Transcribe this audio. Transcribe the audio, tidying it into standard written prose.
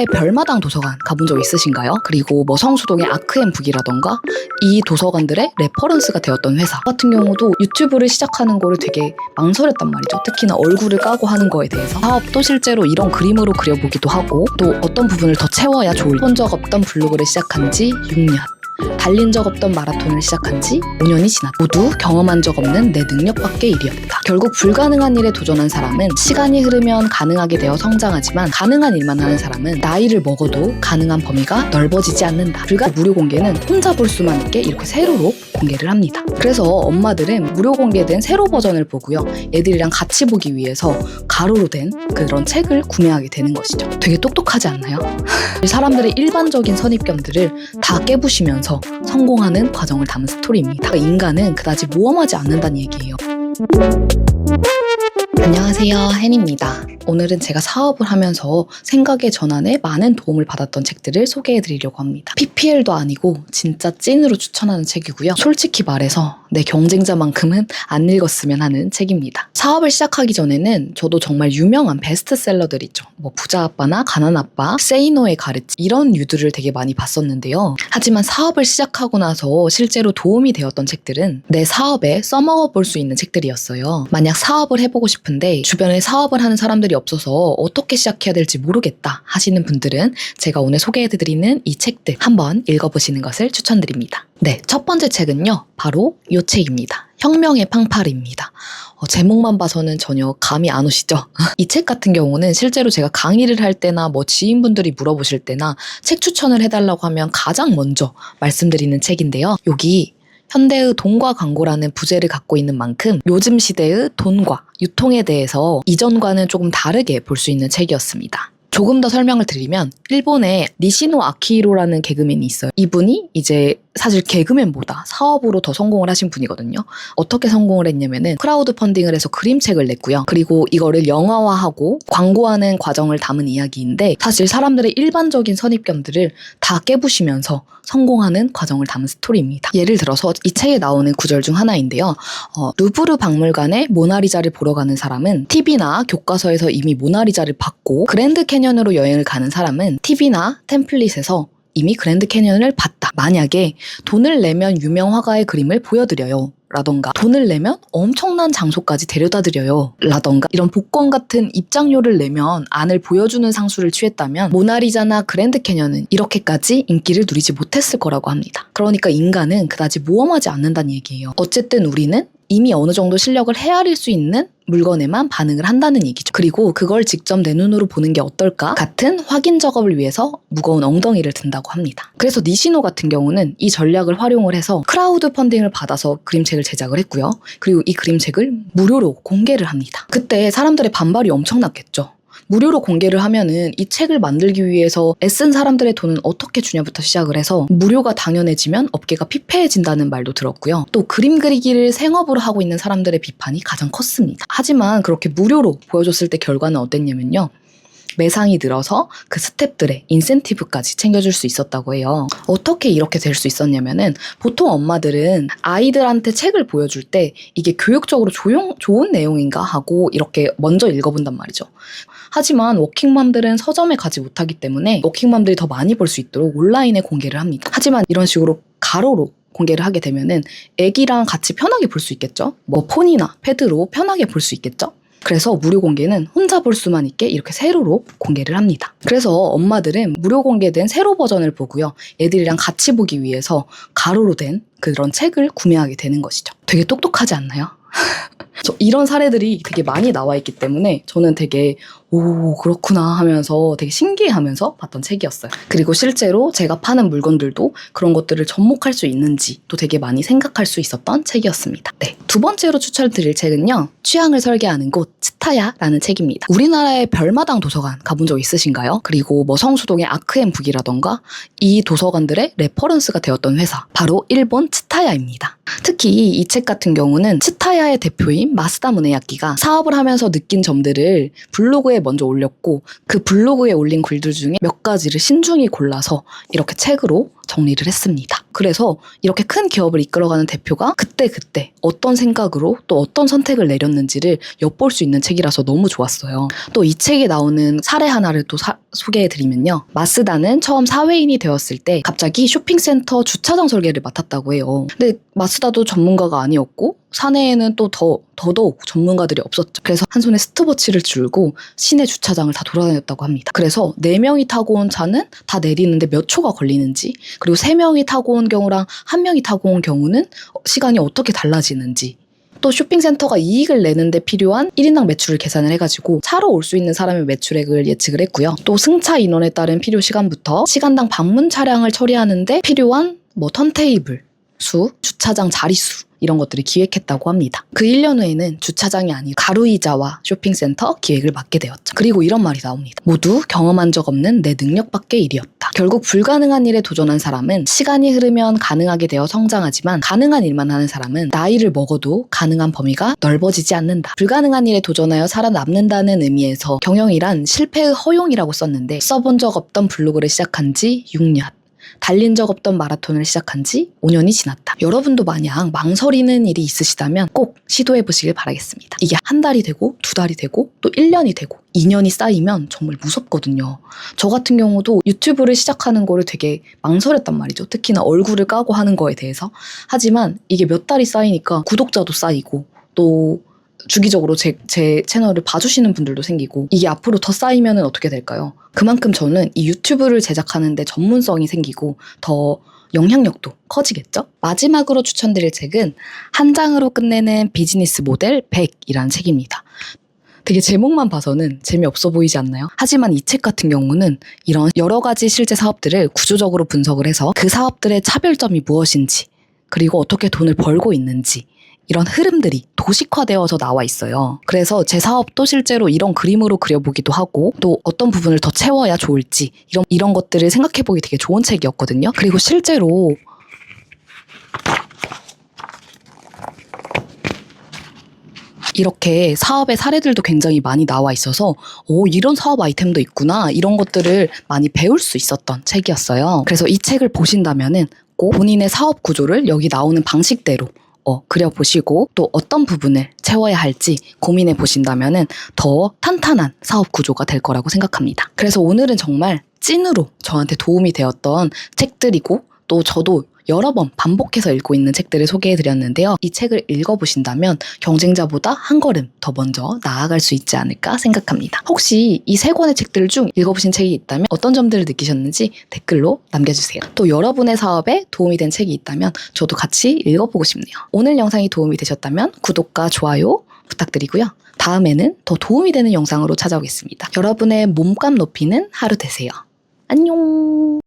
우리나라의 별마당 도서관 가본 적 있으신가요? 그리고 뭐 성수동의 아크앤북이라던가 이 도서관들의 레퍼런스가 되었던 회사 같은 경우도 유튜브를 시작하는 거를 되게 망설였단 말이죠. 특히나 얼굴을 까고 하는 거에 대해서. 사업도 실제로 이런 그림으로 그려보기도 하고 또 어떤 부분을 더 채워야 좋을지 본 적 없던 블로그를 시작한 지 6년, 달린 적 없던 마라톤을 시작한 지 5년이 지났다. 모두 경험한 적 없는 내 능력 밖의 일이었다. 결국 불가능한 일에 도전한 사람은 시간이 흐르면 가능하게 되어 성장하지만 가능한 일만 하는 사람은 나이를 먹어도 가능한 범위가 넓어지지 않는다. 무료 공개는 혼자 볼 수만 있게 이렇게 세로로 공개를 합니다. 그래서 엄마들은 무료 공개된 세로 버전을 보고요. 애들이랑 같이 보기 위해서 가로로 된 그런 책을 구매하게 되는 것이죠. 되게 똑똑하지 않나요? 사람들의 일반적인 선입견들을 다 깨부시면서 성공하는 과정을 담은 스토리입니다. 인간은 그다지 모험하지 않는다는 얘기예요. 안녕하세요, 헨입니다. 오늘은 제가 사업을 하면서 생각의 전환에 많은 도움을 받았던 책들을 소개해드리려고 합니다. PPL도 아니고 진짜 찐으로 추천하는 책이고요. 솔직히 말해서 내 경쟁자만큼은 안 읽었으면 하는 책입니다. 사업을 시작하기 전에는 저도 정말 유명한 베스트셀러들 있죠. 뭐 부자 아빠나 가난 아빠, 세이노의 가르치 이런 류들을 되게 많이 봤었는데요. 하지만 사업을 시작하고 나서 실제로 도움이 되었던 책들은 내 사업에 써먹어 볼 수 있는 책들이었어요. 만약 사업을 해보고 싶은데 주변에 사업을 하는 사람들이 없어서 어떻게 시작해야 될지 모르겠다 하시는 분들은 제가 오늘 소개해드리는 이 책들 한번 읽어보시는 것을 추천드립니다. 네, 첫 번째 책은요, 바로 이 책입니다. 혁명의 팡파르입니다. 제목만 봐서는 전혀 감이 안 오시죠? 이 책 같은 경우는 실제로 제가 강의를 할 때나 뭐 지인분들이 물어보실 때나 책 추천을 해달라고 하면 가장 먼저 말씀드리는 책인데요. 여기 현대의 돈과 광고라는 부제를 갖고 있는 만큼 요즘 시대의 돈과 유통에 대해서 이전과는 조금 다르게 볼 수 있는 책이었습니다. 조금 더 설명을 드리면 일본에 니시노 아키히로라는 개그맨이 있어요. 이분이 이제 사실 개그맨보다 사업으로 더 성공을 하신 분이거든요. 어떻게 성공을 했냐면은 크라우드 펀딩을 해서 그림책을 냈고요. 그리고 이거를 영화화하고 광고하는 과정을 담은 이야기인데 사실 사람들의 일반적인 선입견들을 다 깨부시면서 성공하는 과정을 담은 스토리입니다. 예를 들어서 이 책에 나오는 구절 중 하나인데요. 루브르 박물관에 모나리자를 보러 가는 사람은 TV나 교과서에서 이미 모나리자를 봤고 그랜드 캐년으로 여행을 가는 사람은 TV나 템플릿에서 이미 그랜드 캐년을 봤다. 만약에 돈을 내면 유명 화가의 그림을 보여드려요. 라던가 돈을 내면 엄청난 장소까지 데려다드려요. 라던가 이런 복권 같은 입장료를 내면 안을 보여주는 상수를 취했다면 모나리자나 그랜드 캐년은 이렇게까지 인기를 누리지 못했을 거라고 합니다. 그러니까 인간은 그다지 모험하지 않는다는 얘기예요. 어쨌든 우리는 이미 어느 정도 실력을 헤아릴 수 있는 물건에만 반응을 한다는 얘기죠. 그리고 그걸 직접 내 눈으로 보는 게 어떨까 같은 확인 작업을 위해서 무거운 엉덩이를 든다고 합니다. 그래서 니시노 같은 경우는 이 전략을 활용을 해서 크라우드 펀딩을 받아서 그림책을 제작을 했고요. 그리고 이 그림책을 무료로 공개를 합니다. 그때 사람들의 반발이 엄청났겠죠. 무료로 공개를 하면은 이 책을 만들기 위해서 애쓴 사람들의 돈은 어떻게 주냐부터 시작을 해서 무료가 당연해지면 업계가 피폐해진다는 말도 들었고요. 또 그림 그리기를 생업으로 하고 있는 사람들의 비판이 가장 컸습니다. 하지만 그렇게 무료로 보여줬을 때 결과는 어땠냐면요. 매상이 늘어서 그 스태프들의 인센티브까지 챙겨줄 수 있었다고 해요. 어떻게 이렇게 될 수 있었냐면은 보통 엄마들은 아이들한테 책을 보여줄 때 이게 교육적으로 좋은 내용인가 하고 이렇게 먼저 읽어본단 말이죠. 하지만 워킹맘들은 서점에 가지 못하기 때문에 워킹맘들이 더 많이 볼 수 있도록 온라인에 공개를 합니다. 하지만 이런 식으로 가로로 공개를 하게 되면은 애기랑 같이 편하게 볼 수 있겠죠? 뭐 폰이나 패드로 편하게 볼 수 있겠죠? 그래서 무료 공개는 혼자 볼 수만 있게 이렇게 세로로 공개를 합니다. 그래서 엄마들은 무료 공개된 세로 버전을 보고요. 애들이랑 같이 보기 위해서 가로로 된 그런 책을 구매하게 되는 것이죠. 되게 똑똑하지 않나요? 이런 사례들이 되게 많이 나와 있기 때문에 저는 되게 오 그렇구나 하면서 되게 신기해하면서 봤던 책이었어요. 그리고 실제로 제가 파는 물건들도 그런 것들을 접목할 수 있는지 또 되게 많이 생각할 수 있었던 책이었습니다. 네, 두 번째로 추천드릴 책은요. 취향을 설계하는 곳 츠타야라는 책입니다. 우리나라의 별마당 도서관 가본 적 있으신가요? 그리고 뭐 성수동의 아크앤북이라던가 이 도서관들의 레퍼런스가 되었던 회사 바로 일본 츠타야입니다. 특히 이 책 같은 경우는 츠타야의 대표인 마스다 무네야키가 사업을 하면서 느낀 점들을 블로그에 먼저 올렸고 그 블로그에 올린 글들 중에 몇 가지를 신중히 골라서 이렇게 책으로 정리를 했습니다. 그래서 이렇게 큰 기업을 이끌어가는 대표가 그때 어떤 생각으로 또 어떤 선택을 내렸는지를 엿볼 수 있는 책이라서 너무 좋았어요. 또 이 책에 나오는 사례 하나를 또 소개해드리면요. 마쓰다는 처음 사회인이 되었을 때 갑자기 쇼핑센터 주차장 설계를 맡았다고 해요. 근데 마쓰다도 전문가가 아니었고 사내에는 또 더더욱 전문가들이 없었죠. 그래서 한 손에 스톱워치를 쥐고 시내 주차장을 다 돌아다녔다고 합니다. 그래서 4명이 타고 온 차는 다 내리는데 몇 초가 걸리는지, 그리고 3명이 타고 온 경우랑 1명이 타고 온 경우는 시간이 어떻게 달라지는지, 또 쇼핑센터가 이익을 내는데 필요한 1인당 매출을 계산을 해가지고 차로 올 수 있는 사람의 매출액을 예측을 했고요. 또 승차 인원에 따른 필요 시간부터 시간당 방문 차량을 처리하는데 필요한 턴테이블 수, 주차장 자릿수 이런 것들을 기획했다고 합니다. 그 1년 후에는 주차장이 아닌 가루이자와 쇼핑센터 기획을 맡게 되었죠. 그리고 이런 말이 나옵니다. 모두 경험한 적 없는 내 능력 밖의 일이었다. 결국 불가능한 일에 도전한 사람은 시간이 흐르면 가능하게 되어 성장하지만 가능한 일만 하는 사람은 나이를 먹어도 가능한 범위가 넓어지지 않는다. 불가능한 일에 도전하여 살아남는다는 의미에서 경영이란 실패의 허용이라고 썼는데 써본 적 없던 블로그를 시작한 지 6년. 달린 적 없던 마라톤을 시작한 지 5년이 지났다. 여러분도 만약 망설이는 일이 있으시다면 꼭 시도해보시길 바라겠습니다. 이게 한 달이 되고 2달이 되고 또 1년이 되고 2년이 쌓이면 정말 무섭거든요. 저 같은 경우도 유튜브를 시작하는 거를 되게 망설였단 말이죠. 특히나 얼굴을 까고 하는 거에 대해서. 하지만 이게 몇 달이 쌓이니까 구독자도 쌓이고 또 주기적으로 제 채널을 봐주시는 분들도 생기고 이게 앞으로 더 쌓이면 어떻게 될까요? 그만큼 저는 이 유튜브를 제작하는데 전문성이 생기고 더 영향력도 커지겠죠? 마지막으로 추천드릴 책은 한 장으로 끝내는 비즈니스 모델 100이라는 책입니다. 되게 제목만 봐서는 재미없어 보이지 않나요? 하지만 이 책 같은 경우는 이런 여러 가지 실제 사업들을 구조적으로 분석을 해서 그 사업들의 차별점이 무엇인지 그리고 어떻게 돈을 벌고 있는지 이런 흐름들이 도식화되어서 나와 있어요. 그래서 제 사업도 실제로 이런 그림으로 그려보기도 하고 또 어떤 부분을 더 채워야 좋을지 이런 것들을 생각해보기 되게 좋은 책이었거든요. 그리고 실제로 이렇게 사업의 사례들도 굉장히 많이 나와 있어서 이런 사업 아이템도 있구나 이런 것들을 많이 배울 수 있었던 책이었어요. 그래서 이 책을 보신다면은 꼭 본인의 사업 구조를 여기 나오는 방식대로 그려보시고 또 어떤 부분을 채워야 할지 고민해 보신다면은 더 탄탄한 사업 구조가 될 거라고 생각합니다. 그래서 오늘은 정말 찐으로 저한테 도움이 되었던 책들이고 또 저도 여러 번 반복해서 읽고 있는 책들을 소개해드렸는데요. 이 책을 읽어보신다면 경쟁자보다 한 걸음 더 먼저 나아갈 수 있지 않을까 생각합니다. 혹시 이 3권의 책들 중 읽어보신 책이 있다면 어떤 점들을 느끼셨는지 댓글로 남겨주세요. 또 여러분의 사업에 도움이 된 책이 있다면 저도 같이 읽어보고 싶네요. 오늘 영상이 도움이 되셨다면 구독과 좋아요 부탁드리고요. 다음에는 더 도움이 되는 영상으로 찾아오겠습니다. 여러분의 몸값 높이는 하루 되세요. 안녕.